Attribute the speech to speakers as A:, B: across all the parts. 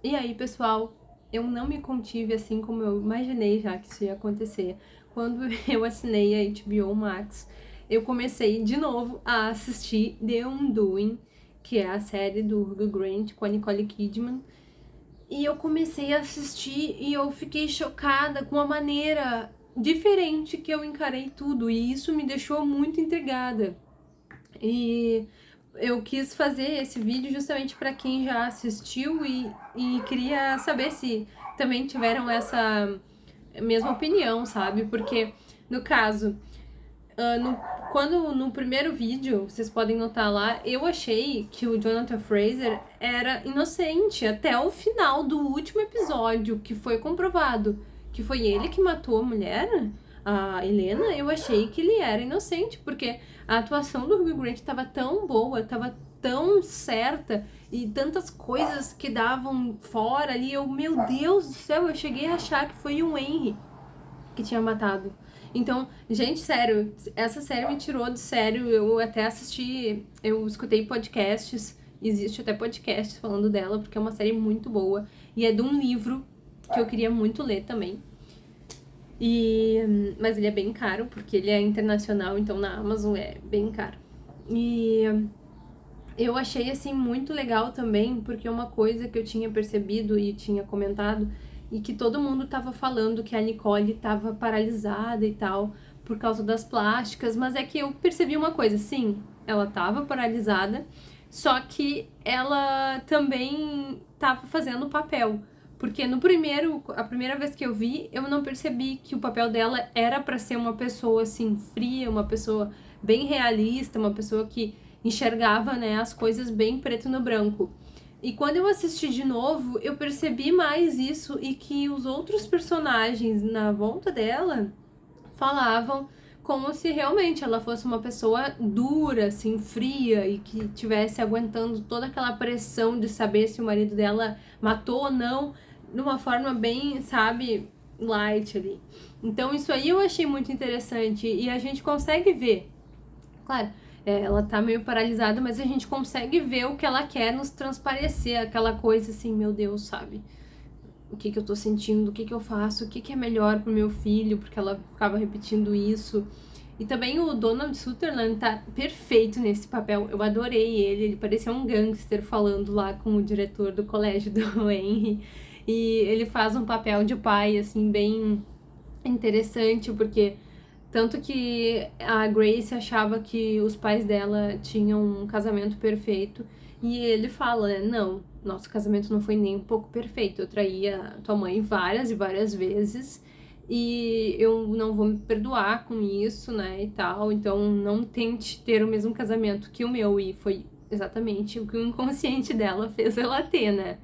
A: E aí, pessoal, eu não me contive assim como eu imaginei já que isso ia acontecer. Quando eu assinei a HBO Max, eu comecei de novo a assistir The Undoing, que é a série do Hugh Grant com a Nicole Kidman. E eu comecei a assistir e eu fiquei chocada com a maneira diferente que eu encarei tudo, e isso me deixou muito intrigada. E eu quis fazer esse vídeo justamente para quem já assistiu e queria saber se também tiveram essa mesma opinião, sabe? Porque, no caso, quando no primeiro vídeo, vocês podem notar lá, eu achei que o Jonathan Fraser era inocente até o final do último episódio, que foi comprovado que foi ele que matou a mulher, a Helena. Eu achei que ele era inocente, porque a atuação do Hugh Grant estava tão boa, estava tão certa, e tantas coisas que davam fora ali. Meu Deus do céu, eu cheguei a achar que foi o Henry que tinha matado. Então, gente, sério, essa série me tirou de sério. Eu até assisti, eu escutei podcasts, existe até podcasts falando dela, porque é uma série muito boa. E é de um livro que eu queria muito ler também. Mas ele é bem caro, porque ele é internacional, então na Amazon é bem caro. E eu achei, assim, muito legal também, porque uma coisa que eu tinha percebido e tinha comentado, e que todo mundo tava falando que a Nicole tava paralisada e tal, por causa das plásticas, mas é que eu percebi uma coisa, sim, ela tava paralisada, só que ela também tava fazendo o papel. Porque a primeira vez que eu vi, eu não percebi que o papel dela era pra ser uma pessoa, assim, fria, uma pessoa bem realista, uma pessoa que enxergava, né, as coisas bem preto no branco. E quando eu assisti de novo, eu percebi mais isso, e que os outros personagens na volta dela falavam como se realmente ela fosse uma pessoa dura, assim, fria, e que tivesse aguentando toda aquela pressão de saber se o marido dela matou ou não, de uma forma bem, sabe, light ali. Então isso aí eu achei muito interessante, e a gente consegue ver. Claro, ela tá meio paralisada, mas a gente consegue ver o que ela quer nos transparecer, aquela coisa assim, meu Deus, sabe? O que eu tô sentindo, o que eu faço, o que é melhor pro meu filho, porque ela ficava repetindo isso. E também o Donald Sutherland tá perfeito nesse papel, eu adorei ele parecia um gangster falando lá com o diretor do colégio do Henry. E ele faz um papel de pai, assim, bem interessante, porque tanto que a Grace achava que os pais dela tinham um casamento perfeito, e ele fala, né, não, nosso casamento não foi nem um pouco perfeito, eu traí a tua mãe várias e várias vezes, e eu não vou me perdoar com isso, né, e tal, então não tente ter o mesmo casamento que o meu. E foi exatamente o que o inconsciente dela fez ela ter, né.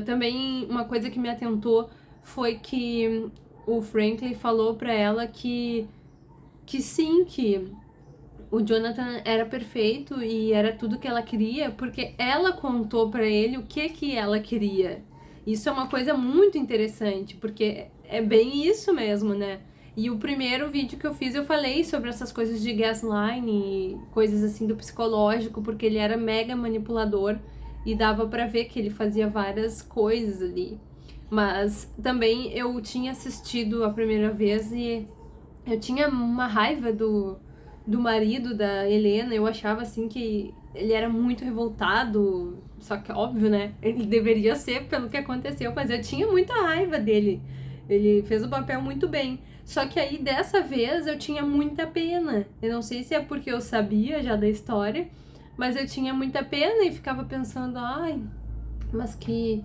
A: Também uma coisa que me atentou foi que o Franklin falou pra ela que sim, que o Jonathan era perfeito e era tudo que ela queria, porque ela contou pra ele o que ela queria. Isso é uma coisa muito interessante, porque é bem isso mesmo, né? E o primeiro vídeo que eu fiz, eu falei sobre essas coisas de gaslighting e coisas assim do psicológico, porque ele era mega manipulador e dava pra ver que ele fazia várias coisas ali. Mas também eu tinha assistido a primeira vez e eu tinha uma raiva do marido da Helena. Eu achava assim que ele era muito revoltado, só que óbvio, né? Ele deveria ser pelo que aconteceu, mas eu tinha muita raiva dele. Ele fez o papel muito bem. Só que aí dessa vez eu tinha muita pena. Eu não sei se é porque eu sabia já da história, mas eu tinha muita pena e ficava pensando, ai, mas que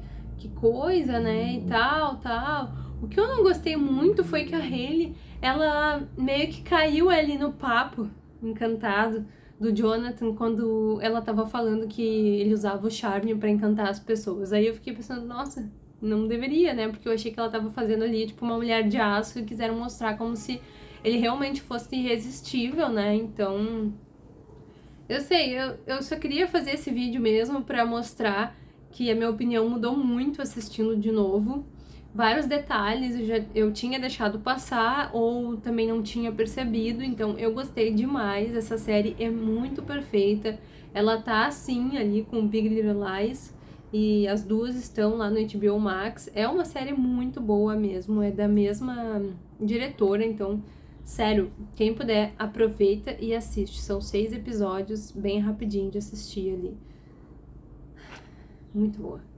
A: coisa, né, e tal, tal. O que eu não gostei muito foi que a Hailey, ela meio que caiu ali no papo encantado do Jonathan quando ela tava falando que ele usava o charme pra encantar as pessoas. Aí eu fiquei pensando, nossa, não deveria, né, porque eu achei que ela tava fazendo ali, tipo, uma mulher de aço, e quiseram mostrar como se ele realmente fosse irresistível, né, então... Eu sei, eu só queria fazer esse vídeo mesmo pra mostrar que a minha opinião mudou muito assistindo de novo. Vários detalhes eu tinha deixado passar ou também não tinha percebido, então eu gostei demais. Essa série é muito perfeita. Ela tá assim ali com Big Little Lies, e as duas estão lá no HBO Max. É uma série muito boa mesmo, é da mesma diretora, então, sério, quem puder, aproveita e assiste. São 6 episódios, bem rapidinho de assistir ali. Muito boa.